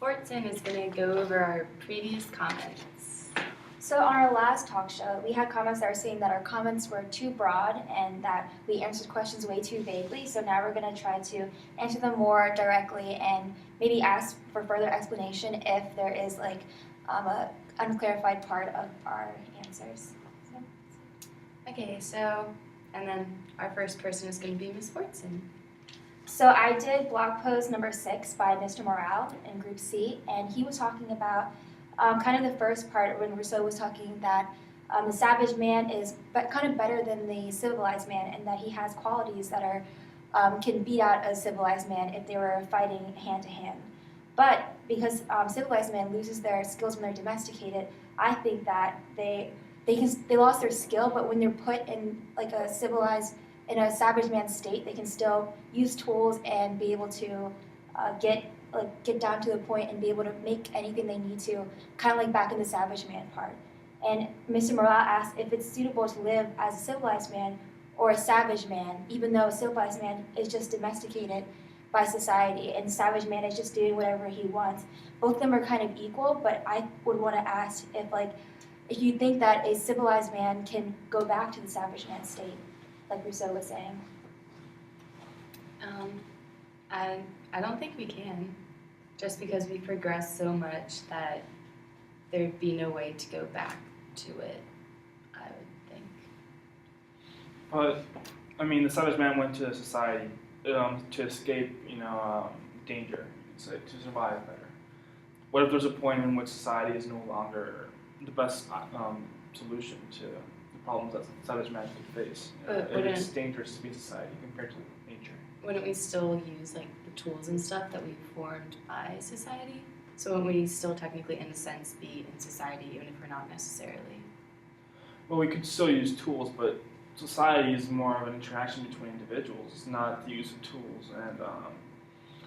Sportson is going to go over our previous comments. So on our last talk show, we had comments that were saying that our comments were too broad and that we answered questions way too vaguely. So now we're going to try to answer them more directly and maybe ask for further explanation if there is like a unclarified part of our answers. Okay, so, and then our first person is going to be Ms. Sportson. So I did blog post number 6 by Mr. Morale in Group C, and he was talking about kind of the first part when Rousseau was talking that the savage man is kind of better than the civilized man, and that he has qualities that are can beat out a civilized man if they were fighting hand to hand. But because civilized men loses their skills when they're domesticated, I think that they lost their skill, but when they're put in like a savage man state, they can still use tools and be able to get down to the point and be able to make anything they need to, kind of like back in the savage man part. And Mr. Morale asked if it's suitable to live as a civilized man or a savage man, even though a civilized man is just domesticated by society and savage man is just doing whatever he wants. Both of them are kind of equal, but I would want to ask if you think that a civilized man can go back to the savage man state, like Rousseau was saying. I don't think we can, just because we progressed so much that there'd be no way to go back to it, I would think. But, I mean, the savage man went to society to escape, danger, to survive better. What if there's a point in which society is no longer the best solution to the problems that the savage man can face? It's dangerous to be in society compared to nature. Wouldn't we still use like the tools and stuff that we formed by society? So wouldn't we still technically, in a sense, be in society even if we're not necessarily? Well, we could still use tools, but society is more of an interaction between individuals. It's not the use of tools.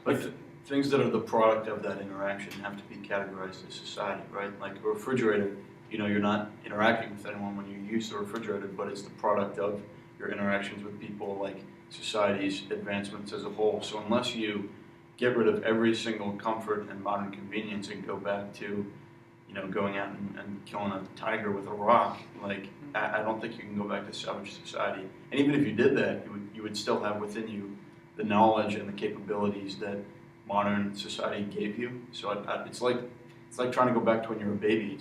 And things that are the product of that interaction have to be categorized as society, right? Like a refrigerator, you're not interacting with anyone when you use the refrigerator, but it's the product of your interactions with people, like society's advancements as a whole. So unless you get rid of every single comfort and modern convenience and go back to, going out and killing a tiger with a rock, I don't think you can go back to savage society. And even if you did that, you would still have within you the knowledge and the capabilities that modern society gave you. So it's like trying to go back to when you were a baby.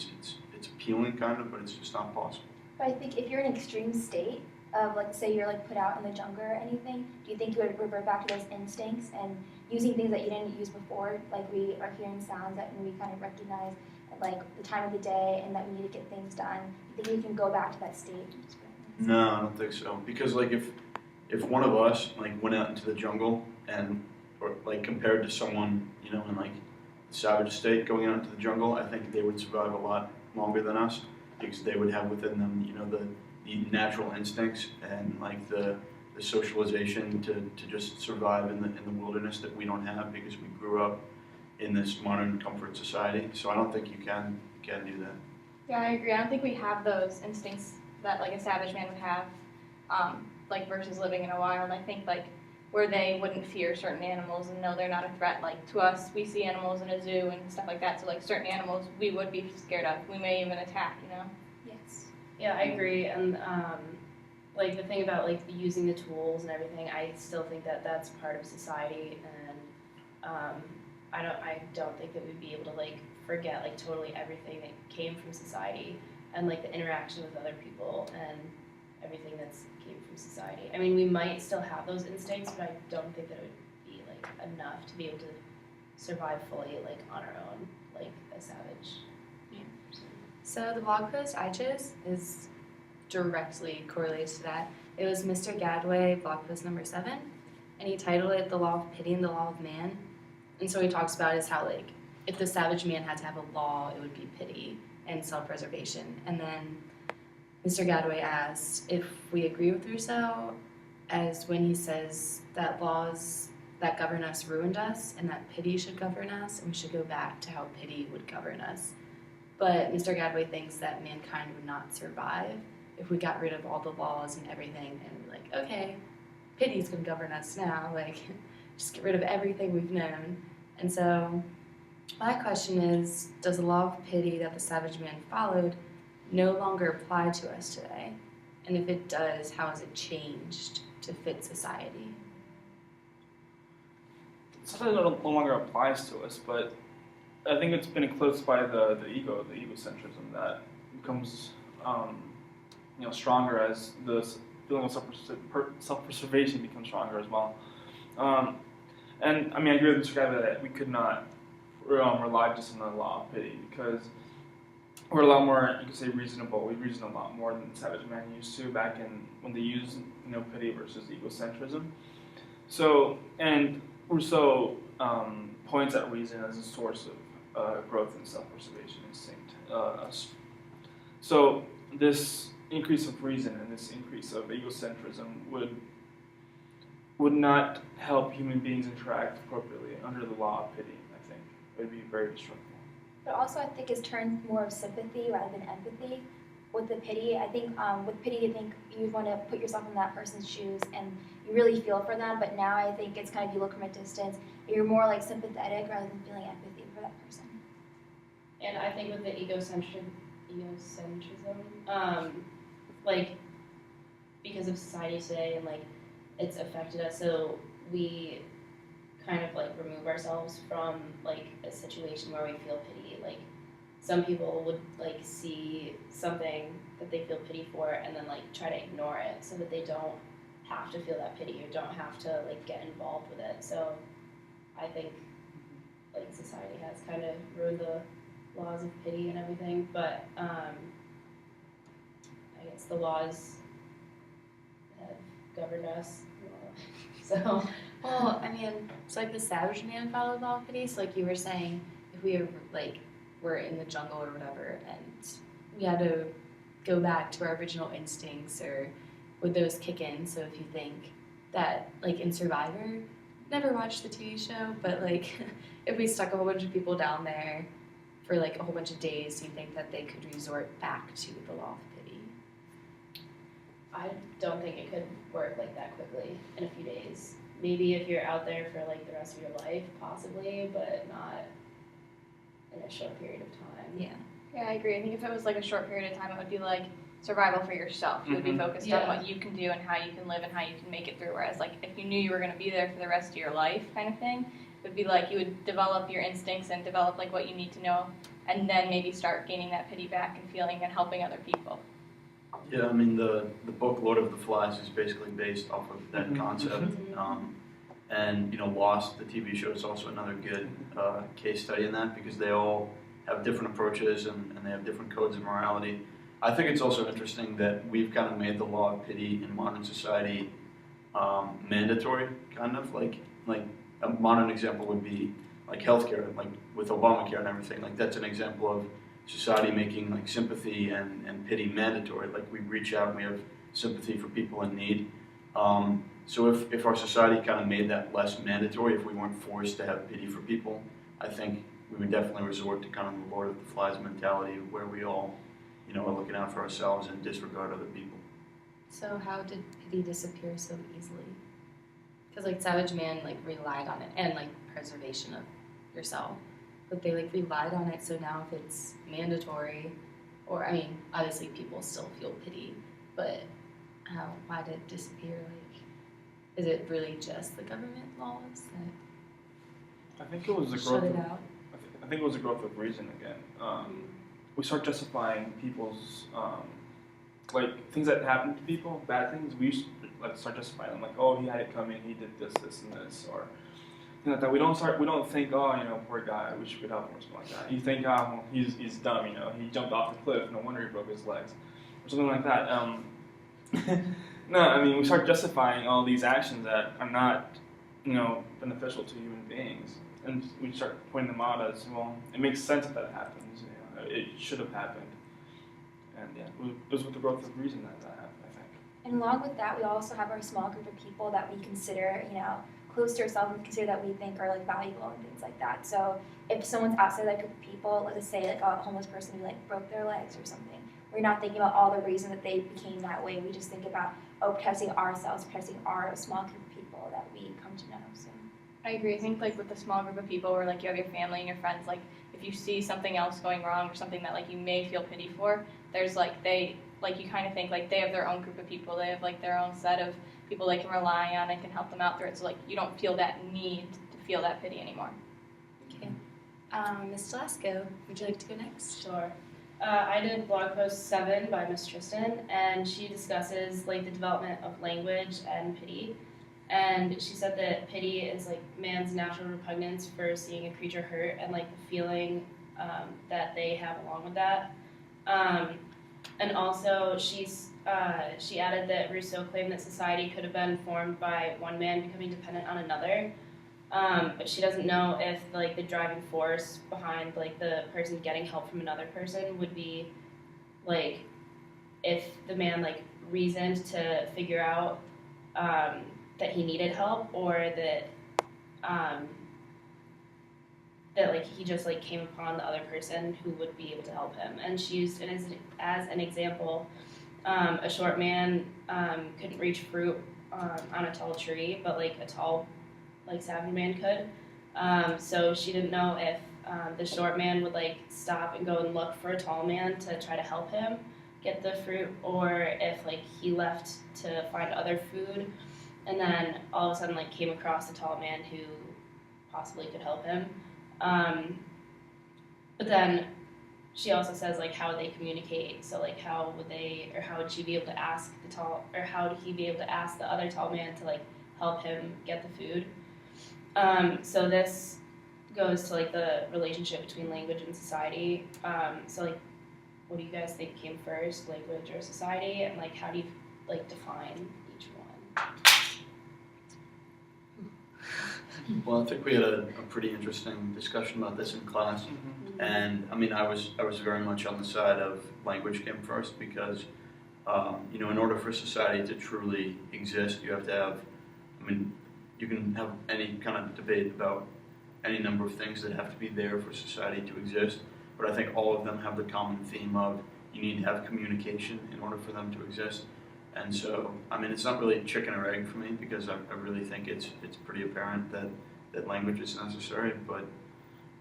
It's appealing kind of, but it's just not possible. But I think if you're in an extreme state of say you're put out in the jungle or anything, do you think you would revert back to those instincts and using things that you didn't use before, like we are hearing sounds that we kind of recognize at the time of the day and that we need to get things done? Do you think we can go back to that state? No, I don't think so. Because if one of us went out into the jungle or compared to someone in the savage state going out into the jungle, I think they would survive a lot longer than us because they would have within them the natural instincts and the socialization to just survive in the wilderness that we don't have because we grew up in this modern comfort society. So I don't think you can do that. Yeah, I agree. I don't think we have those instincts that a savage man would have, versus living in a wild. I think where they wouldn't fear certain animals and know they're not a threat. To us, we see animals in a zoo and stuff like that. So certain animals we would be scared of. We may even attack. Yes. Yeah, I agree. And the thing about using the tools and everything, I still think that that's part of society, and I don't think that we'd be able to forget totally everything that came from society and the interaction with other people and everything that's came from society. I mean, we might still have those instincts, but I don't think that it would be enough to be able to survive fully on our own like a savage. Yeah. So the blog post I chose is directly correlated to that. It was Mr. Gadway, blog post number 7, and he titled it "The Law of Pity and the Law of Man." And so he talks about is how if the savage man had to have a law, it would be pity and self-preservation. And then Mr. Gadway asked if we agree with Rousseau as when he says that laws that govern us ruined us and that pity should govern us and we should go back to how pity would govern us. But Mr. Gadway thinks that mankind would not survive if we got rid of all the laws and everything and we're okay, pity's gonna govern us now, just get rid of everything we've known. And so My question is, does the law of pity that the savage man followed no longer apply to us today? And if it does, how has it changed to fit society? Something that no longer applies to us, but I think it's been eclipsed by the egocentrism that becomes stronger as the feeling of self-preservation becomes stronger as well. And I mean, I agree with Mr. Gabby that we could not rely just on the law of pity because we're a lot more, you could say, reasonable. We reason a lot more than Savage Man used to back in when they used pity versus egocentrism. So, and Rousseau points at reason as a source of growth and self-preservation instinct. So this increase of reason and this increase of egocentrism would not help human beings interact appropriately under the law of pity, I think. It would be very destructive. But also, I think it's turned more of sympathy rather than empathy. With the pity, I think with pity, I think you want to put yourself in that person's shoes and you really feel for them. But now I think it's kind of you look from a distance. You're more like sympathetic rather than feeling empathy for that person. And I think with the egocentrism, like because of society today and like it's affected us, so we kind of like remove ourselves from like a situation where we feel pity. Like some people would like see something that they feel pity for and then like try to ignore it so that they don't have to feel that pity or don't have to like get involved with it. So I think like society has kind of ruined the laws of pity and everything, but I guess the laws have governed us. So Well, I mean, it's like the savage man followed law of pity. So like you were saying, if we were in the jungle or whatever, and we had to go back to our original instincts, or would those kick in? So if you think that, like in Survivor, never watched the TV show, but like if we stuck a whole bunch of people down there for like a whole bunch of days, do you think that they could resort back to the law of pity? I don't think it could work like that quickly in a few days. Maybe if you're out there for like the rest of your life, possibly, but not in a short period of time. Yeah. Yeah, I agree. I think if it was like a short period of time, it would be like survival for yourself. You would be focused Yeah. on what you can do and how you can live and how you can make it through. Whereas like if you knew you were going to be there for the rest of your life kind of thing, it would be like you would develop your instincts and develop like what you need to know and then maybe start gaining that pity back and feeling and helping other people. Yeah, I mean, the book Lord of the Flies is basically based off of that concept. And, Lost, the TV show, is also another good case study in that because they all have different approaches and they have different codes of morality. I think it's also interesting that we've kind of made the law of pity in modern society mandatory, kind of. Like a modern example would be like healthcare, like with Obamacare and everything. Like that's an example of society making like sympathy and pity mandatory. Like we reach out and we have sympathy for people in need. So if our society kind of made that less mandatory, if we weren't forced to have pity for people, I think we would definitely resort to kind of the Lord of the Flies mentality where we all, are looking out for ourselves and disregard other people. So how did pity disappear so easily? Because like Savage Man like relied on it and like preservation of yourself, but they like relied on it. So now if it's mandatory, or I mean obviously people still feel pity, but why did it disappear? Like, is it really just the government laws that I think it was the shut growth it of, out? I think it was the growth of reason again. We start justifying people's like things that happen to people, bad things. We used to like start justifying them, like, oh, he had it coming, he did this, this, and this, or things like that. We don't think, oh, poor guy, I wish we could help him or something like that. You think, oh, well, he's dumb, he jumped off the cliff, no wonder he broke his legs, or something like that. No, I mean, we start justifying all these actions that are not, beneficial to human beings. And we start pointing them out as, well, it makes sense that it happens. It should have happened. And yeah, it was with the growth of reason that happened, I think. And along with that, we also have our small group of people that we consider, close to ourselves and consider that we think are like valuable and things like that. So if someone's outside that group of people, let's just say like a homeless person who like broke their legs or something, we're not thinking about all the reason that they became that way. We just think about protecting ourselves, protecting our small group of people that we come to know. So I agree. I think like with a small group of people, or like you have your family and your friends, like if you see something else going wrong or something that like you may feel pity for, there's like you kind of think like they have their own group of people. They have like their own set of people they can rely on and can help them out through it. So like you don't feel that need to feel that pity anymore. Okay. Ms. Delasco, would you like to go next? Sure. I did blog post 7 by Miss Tristan, and she discusses like the development of language and pity. And she said that pity is like man's natural repugnance for seeing a creature hurt and like the feeling that they have along with that. And also she added that Rousseau claimed that society could have been formed by one man becoming dependent on another. But she doesn't know if like the driving force behind like the person getting help from another person would be like if the man like reasoned to figure out that he needed help, or that that like he just like came upon the other person who would be able to help him. And she used it as an example. A short man couldn't reach fruit on a tall tree, but like a tall like savage man could. So she didn't know if the short man would like stop and go and look for a tall man to try to help him get the fruit, or if like he left to find other food and then all of a sudden like came across a tall man who possibly could help him. But then she also says like how would they communicate? So like how would she be able to ask how would he be able to ask the other tall man to like help him get the food? So this goes to like the relationship between language and society. So like what do you guys think came first, language or society? And like how do you like define each one? Well, I think we had a pretty interesting discussion about this in class. And I mean, I was very much on the side of language came first because, in order for society to truly exist, you have to have, you can have any kind of debate about any number of things that have to be there for society to exist, but I think all of them have the common theme of you need to have communication in order for them to exist. And so, it's not really chicken or egg for me because I really think it's pretty apparent that language is necessary, but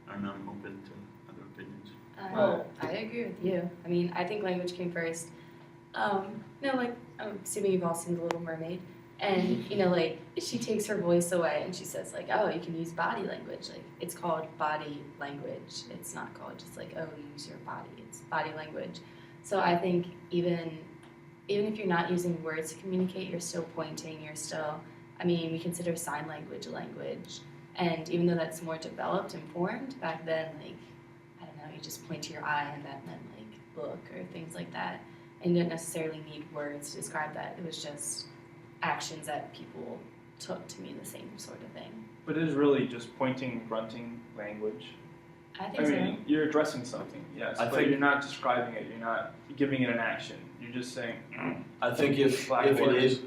I don't know, I'm open to other opinions. I agree with you. I think language came first. I'm assuming you've all seen The Little Mermaid, and she takes her voice away and she says like, oh, you can use body language. Like it's called body language. It's not called just like, oh, use your body. It's body language. So I think even if you're not using words to communicate, you're still pointing. You're still. We consider sign language a language, and even though that's more developed and formed back then, like I don't know, you just point to your eye and that meant like look or things like that. And you didn't necessarily need words to describe that. It was just actions that people took to mean the same sort of thing. But it is really just pointing, grunting language. I think so. You're addressing something, yes, but you're not describing it. You're not giving it an action. You're just saying. I think if it is,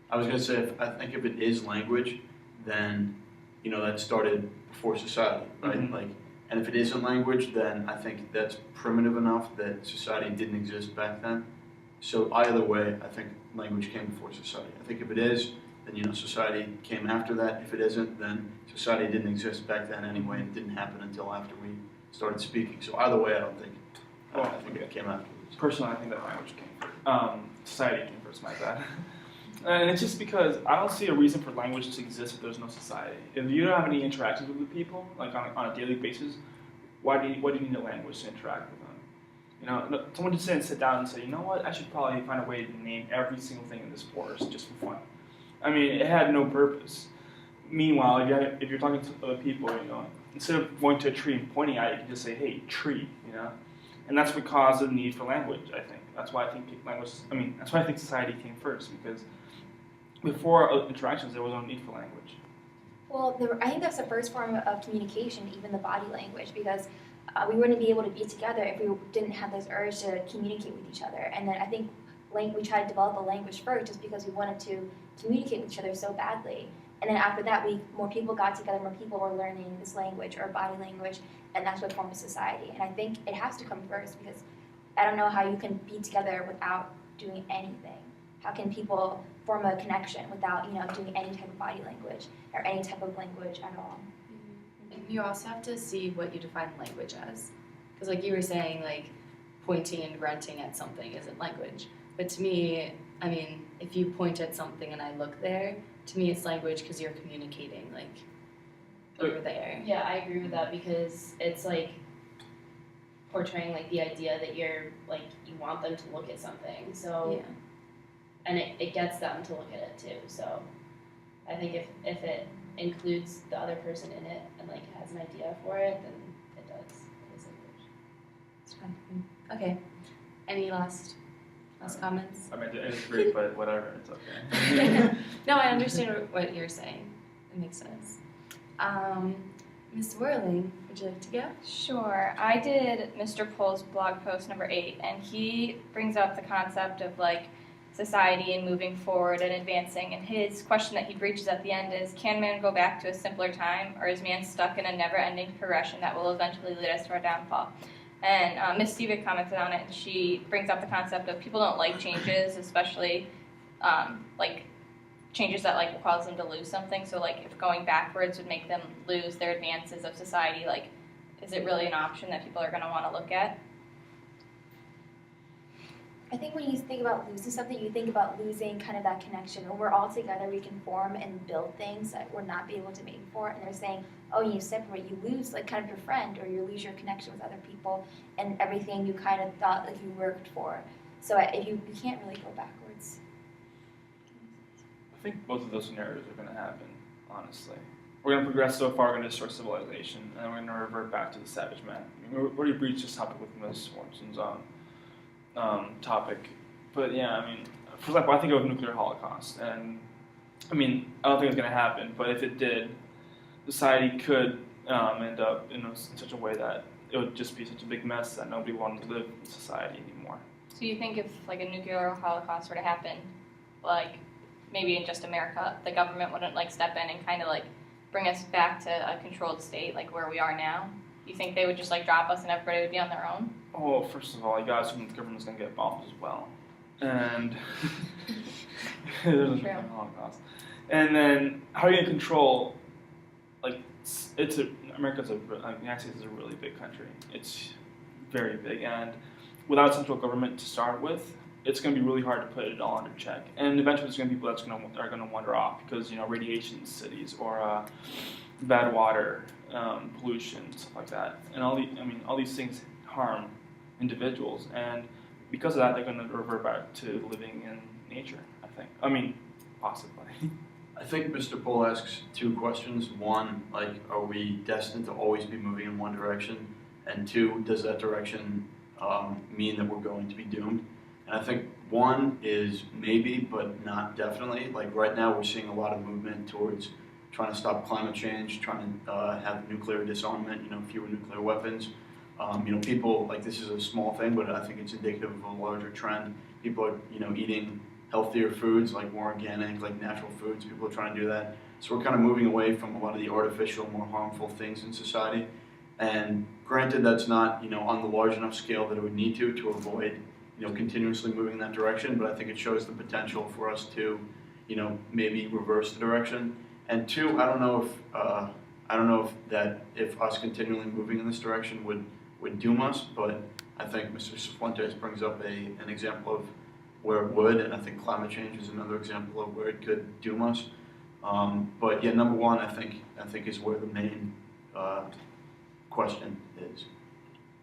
I was going to say I think if it is language, then that started before society, right? Mm-hmm. And if it isn't language, then I think that's primitive enough that society didn't exist back then. So either way, I think language came before society. I think if it is, then society came after that. If it isn't, then society didn't exist back then anyway, and it didn't happen until after we started speaking. So either way, I don't think. I think it came afterwards. Personally, I think that language came first. Society came first, my bad. And it's just because I don't see a reason for language to exist if there's no society. If you don't have any interactions with the people, like on a daily basis, why do you need a language to interact with them? Someone just sit down and say, you know what, I should probably find a way to name every single thing in this forest just for fun. It had no purpose. Meanwhile, if you're talking to other people, instead of going to a tree and pointing at it, you can just say, hey, tree, And that's what caused the need for language, I think. That's why I think that's why I think society came first, because before interactions, there was no need for language. Well, I think that's the first form of communication, even the body language, because we wouldn't be able to be together if we didn't have this urge to communicate with each other. And then I think we tried to develop a language first just because we wanted to communicate with each other so badly. And then after that, more people got together, more people were learning this language or body language, and that's what formed a society. And I think it has to come first because I don't know how you can be together without doing anything. How can people form a connection without, doing any type of body language or any type of language at all? And you also have to see what you define language as. Because like you were saying, like pointing and grunting at something isn't language. But to me, I mean, if you point at something and I look there, to me it's language because you're communicating like over there. Yeah, I agree with that because it's like portraying like the idea that you're like you want them to look at something. So and it gets them to look at it too. So I think if it includes the other person in it and like has an idea for it, then it does. It is language. It's fine. Okay. Any last comments? I mean, I disagree, but whatever, it's okay. No, I understand what you're saying. It makes sense. Ms. Whirling, would you like to go? Sure. I did Mr. Pohl's blog post number 8, and he brings up the concept of like society and moving forward and advancing. And his question that he breaches at the end is, can man go back to a simpler time, or is man stuck in a never-ending progression that will eventually lead us to our downfall? And Ms. Stevick commented on it, and she brings up the concept of people don't like changes, especially like changes that like will cause them to lose something. So like if going backwards would make them lose their advances of society, like is it really an option that people are going to want to look at? I think when you think about losing something, you think about losing kind of that connection. When we're all together, we can form and build things that we're not be able to make before. And they're saying, oh, you separate, you lose like kind of your friend, or you lose your connection with other people and everything you kind of thought like you worked for. So if you can't really go backwards. I think both of those scenarios are going to happen, honestly. We're going to progress so far, we're going to destroy civilization, and then we're going to revert back to the savage man. I mean, we already breached this topic with Ms. Swanson's topic. But yeah, I mean, for example, I think of nuclear holocaust, and I mean, I don't think it's going to happen, but if it did, society could end up in such a way that it would just be such a big mess that nobody wanted to live in society anymore. So you think if like a nuclear holocaust were to happen, like maybe in just America, the government wouldn't like step in and kind of like bring us back to a controlled state like where we are now? You think they would just like drop us and everybody would be on their own? Oh, first of all, you gotta assume the government's gonna get bombed as well. And there's a nuclear holocaust. And then how are you gonna control, like, America's the United States is a really big country. It's very big, and without central government to start with, it's going to be really hard to put it all under check. And eventually, there's going to be people that are going to wander off because radiation in cities or bad water, pollution, stuff like that. And all these things harm individuals, and because of that, they're going to revert back to living in nature. I think. I mean, possibly. I think Mr. Pohl asks two questions. One, like, are we destined to always be moving in one direction? And two, does that direction mean that we're going to be doomed? And I think one is maybe, but not definitely. Like right now, we're seeing a lot of movement towards trying to stop climate change, trying to have nuclear disarmament, fewer nuclear weapons. People, like this is a small thing, but I think it's indicative of a larger trend. People are, eating healthier foods, like more organic, like natural foods. People are trying to do that. So we're kind of moving away from a lot of the artificial, more harmful things in society. And granted, that's not, on the large enough scale that it would need to avoid, continuously moving in that direction. But I think it shows the potential for us to, maybe reverse the direction. And two, I don't know if us continually moving in this direction would doom us. But I think Mr. Cifuentes brings up an example of where it would, and I think climate change is another example of where it could doom us. But yeah, number one, I think is where the main question is.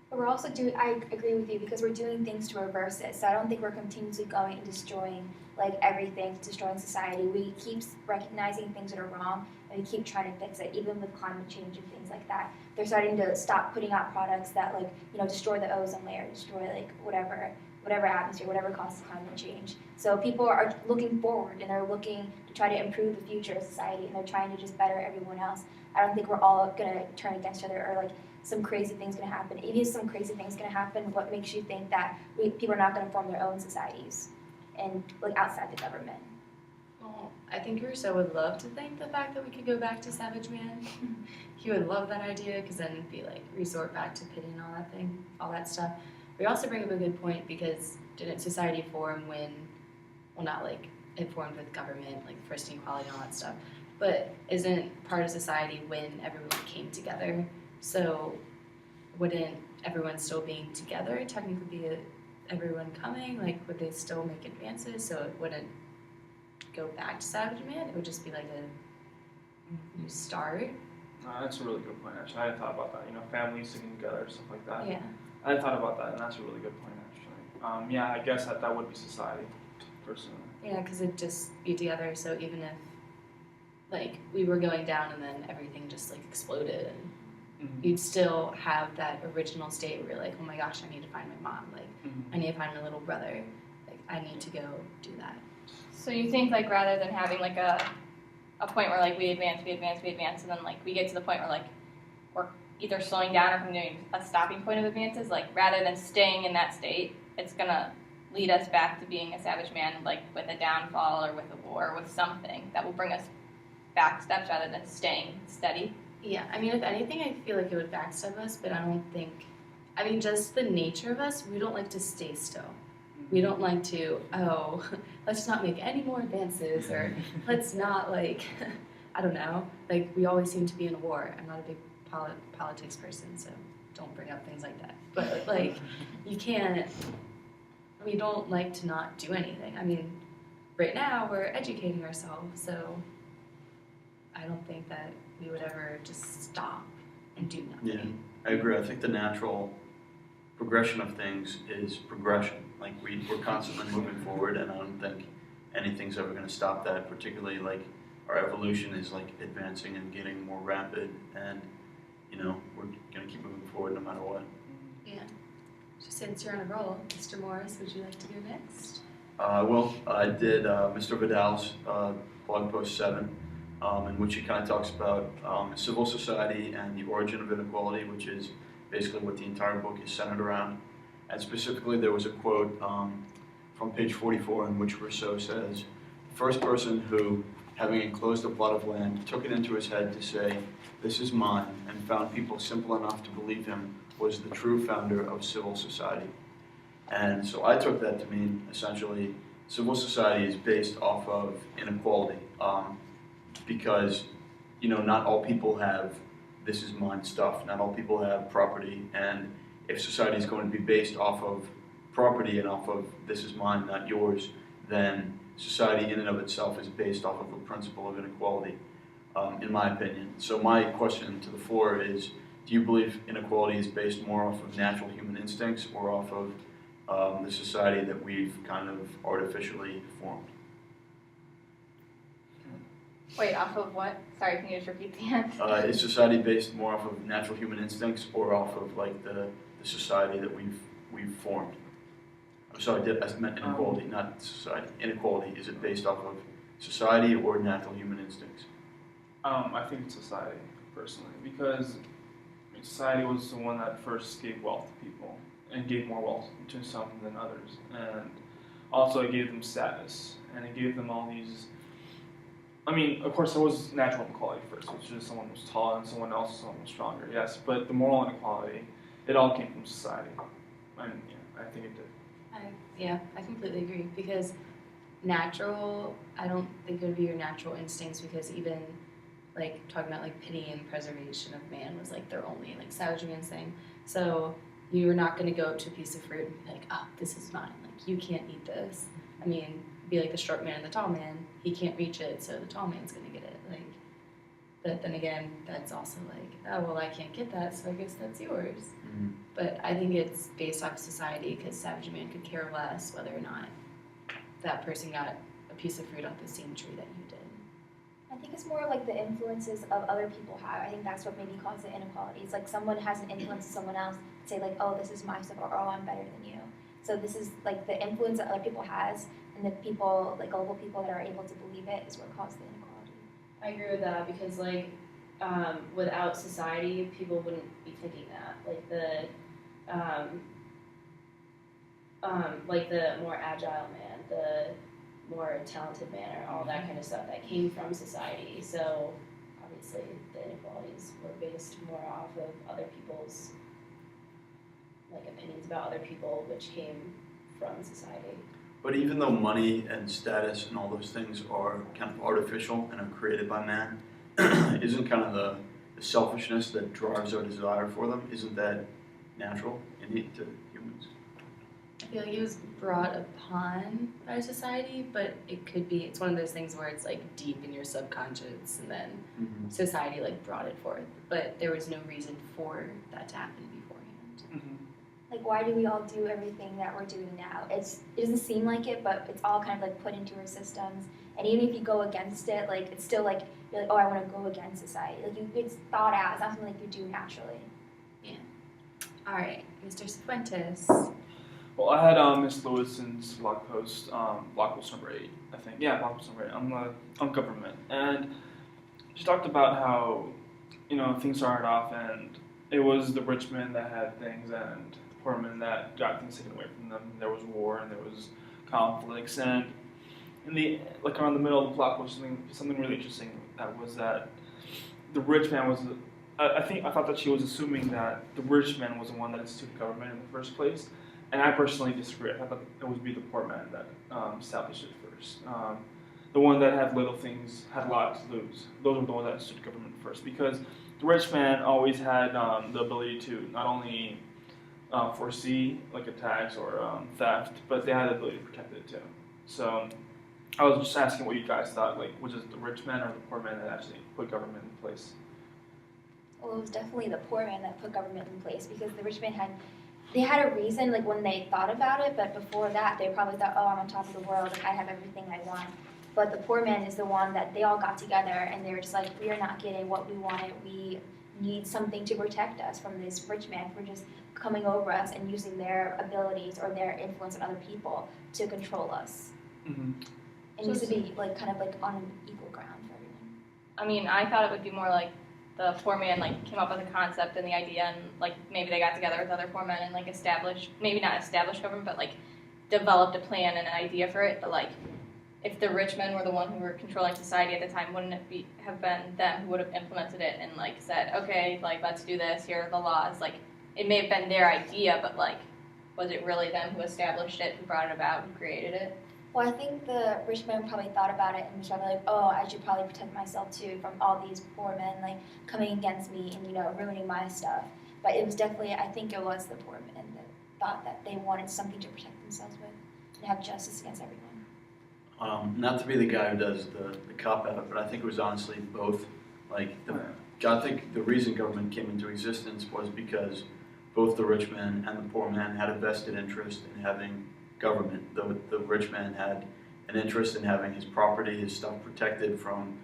But we're also I agree with you because we're doing things to reverse it. So I don't think we're continuously going and destroying like everything, destroying society. We keep recognizing things that are wrong and we keep trying to fix it, even with climate change and things like that. They're starting to stop putting out products that destroy the ozone layer, destroy like whatever atmosphere, whatever causes climate change. So people are looking forward and they're looking to try to improve the future of society and they're trying to just better everyone else. I don't think we're all gonna turn against each other or like some crazy thing's gonna happen. Even if some crazy thing's gonna happen, what makes you think that people are not gonna form their own societies and like outside the government? Well, I think Rousseau would love to think the fact that we could go back to Savage Man. He would love that idea because then it'd be like resort back to pity and all that stuff. But you also bring up a good point because didn't society form when well, not like informed with government, like first inequality and all that stuff, but isn't part of society when everyone came together. So wouldn't everyone still being together technically be everyone coming? Like, would they still make advances? So it wouldn't go back to savage man. It would just be like a new start. That's a really good point, actually. I hadn't thought about that. You know, families sticking together, stuff like that. Yeah. I hadn't thought about that, and that's a really good point, actually. Yeah, I guess that would be society, personally. Yeah, because it'd just be together. So even if like we were going down and then everything just like exploded, and Mm-hmm. you'd still have that original state where you're like, oh my gosh, I need to find my mom. Like, Mm-hmm. I need to find my little brother. Like, I need to go do that. So you think like rather than having like a point where like we advance, and then like we get to the point where like we're either slowing down or from doing a stopping point of advances, like rather than staying in that state, it's gonna lead us back to being a savage man, like with a downfall or with a war, or with something that will bring us back steps rather than staying steady. Yeah, I mean, if anything, I feel like it would backstab us, but I don't think, I mean, just the nature of us, we don't like to stay still. We don't like to, oh, let's not make any more advances, or let's not, like, I don't know, like, we always seem to be in a war. I'm not a big politics person, so don't bring up things like that. But, like, you can't, we don't like to not do anything. I mean, right now, we're educating ourselves, so I don't think that we would ever just stop and do nothing. Yeah, I agree. I think the natural progression of things is progression. Like we're constantly moving forward, and I don't think anything's ever going to stop that. Particularly like our evolution is like advancing and getting more rapid, and you know we're going to keep moving forward no matter what. Yeah. So since you're on a roll, Mr. Morris, would you like to go next? Well, I did Mr. Vidal's blog post 7. In which he kind of talks about civil society and the origin of inequality, which is basically what the entire book is centered around. And specifically, there was a quote from page 44 in which Rousseau says, "The first person who, having enclosed a plot of land, took it into his head to say, 'This is mine,' and found people simple enough to believe him, was the true founder of civil society." And so I took that to mean, essentially, civil society is based off of inequality. Because, you know, not all people have this is mine stuff. Not all people have property. And if society is going to be based off of property and off of this is mine, not yours, then society in and of itself is based off of a principle of inequality, in my opinion. So my question to the floor is, do you believe inequality is based more off of natural human instincts or off of the society that we've kind of artificially formed? Wait, off of what? Sorry, can you just repeat the end? Is society based more off of natural human instincts or off of like the society that we've formed? I'm sorry, I meant inequality, not society. Inequality, is it based off of society or natural human instincts? I think it's society, personally, because society was the one that first gave wealth to people and gave more wealth to some than others, and also it gave them status, and it gave them all these. I mean, of course, there was natural inequality first, which is someone was taller and someone else was stronger, yes, but the moral inequality, it all came from society, and yeah, I think it did. I completely agree, because natural, I don't think it would be your natural instincts, because even like talking about like pity and preservation of man was like their only like savage man thing. So you're not going to go up to a piece of fruit and be like, oh, this is mine, like you can't eat this. I mean, be like the short man and the tall man, he can't reach it, so the tall man's going to get it. Like, but then again, that's also like, oh well, I can't get that, so I guess that's yours. Mm-hmm. But I think it's based off society, because savage man could care less whether or not that person got a piece of fruit off the same tree that you did. I think it's more like the influences of other people have. I think that's what maybe causes the inequality. It's like someone has an influence on someone else, say like, oh, this is my stuff, or oh, I'm better than you. So this is like the influence that other people has, and the people, like global people that are able to believe it, is what causes the inequality. I agree with that because, like, without society, people wouldn't be thinking that. Like the more agile man, the more talented man, or all that kind of stuff that came from society. So obviously, the inequalities were based more off of other people's like opinions about other people, which came from society. But even though money and status and all those things are kind of artificial and are created by man, isn't kind of the selfishness that drives our desire for them, isn't that natural, innate to humans? I feel like it was brought upon by society, but it's one of those things where it's like deep in your subconscious and then society like brought it forth. But there was no reason for that to happen beforehand. Like, why do we all do everything that we're doing now? It doesn't seem like it, but it's all kind of like put into our systems. And even if you go against it, like it's still like you're like, oh, I want to go against society. Like it's thought out. It's not something like you do naturally. All right, Mr. Cifuentes. Well, I had Miss Lewison's blog post, blog post number 8, I think. Yeah, blog post number 8 on government, and she talked about how things started off, and it was the rich men that had things, and the poor men that got things taken away from them. There was war, and there was conflicts, and around the middle of the blog post, something really interesting that was that the rich man was. I thought that she was assuming that the rich man was the one that instituted government in the first place. And I personally disagree. I thought it would be the poor man that established it first. The one that had little things had a lot to lose. Those were the ones that instituted government first, because the rich man always had the ability to not only foresee like attacks or theft, but they had the ability to protect it too. So I was just asking what you guys thought. Like, was it the rich man or the poor man that actually put government in place? Well, it was definitely the poor man that put government in place, because the rich man had a reason, like when they thought about it, but before that they probably thought, oh, I'm on top of the world, like I have everything I want. But the poor man is the one that they all got together and they were just like, we are not getting what we wanted. We need something to protect us from this rich man for just coming over us and using their abilities or their influence on other people to control us. Mm-hmm. It needs to be like kind of like on an equal ground for everyone. I mean, I thought it would be more like the poor man like came up with the concept and the idea, and like maybe they got together with other poor men and like maybe not established government, but like developed a plan and an idea for it. But like if the rich men were the one who were controlling society at the time, wouldn't it have been them who would have implemented it and like said, okay, like let's do this, here are the laws. Like it may have been their idea, but like was it really them who established it, who brought it about, who created it? Well, I think the rich man probably thought about it and was probably like, oh, I should probably protect myself too from all these poor men like coming against me and ruining my stuff. But it was definitely, I think it was the poor men that thought that they wanted something to protect themselves with and have justice against everyone. Not to be the guy who does the cop out, but I think it was honestly both. Like I think the reason government came into existence was because both the rich man and the poor man had a vested interest in having government. The rich man had an interest in having his property, his stuff protected from,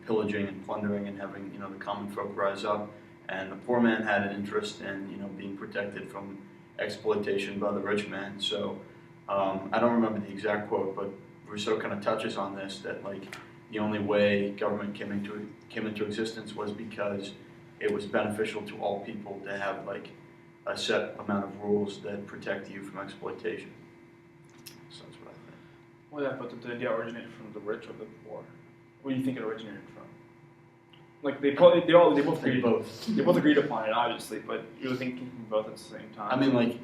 pillaging and plundering and having, the common folk rise up. And the poor man had an interest in, being protected from exploitation by the rich man. So I don't remember the exact quote, but Rousseau kind of touches on this, that like the only way government came into existence was because it was beneficial to all people to have like a set amount of rules that protect you from exploitation. So that's what I think. Well, yeah, but did the idea originate from the rich or the poor? Where do you think it originated from? Like they both agreed. They both agreed upon it, obviously, but you were thinking from both at the same time. I mean, like,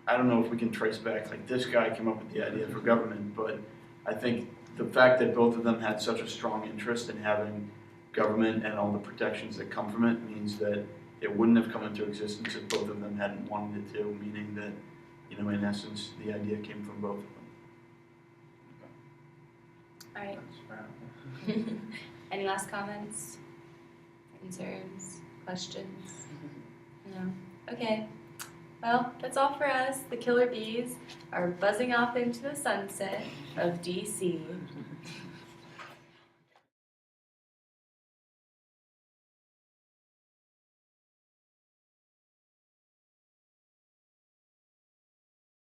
I don't know if we can trace back. Like this guy came up with the idea for government, but I think the fact that both of them had such a strong interest in having government and all the protections that come from it means that it wouldn't have come into existence if both of them hadn't wanted it to. Meaning that, in essence, the idea came from both of them. All right. That's fair. Any last comments, concerns, questions? No. Okay. Well, that's all for us. The killer bees are buzzing off into the sunset of DC.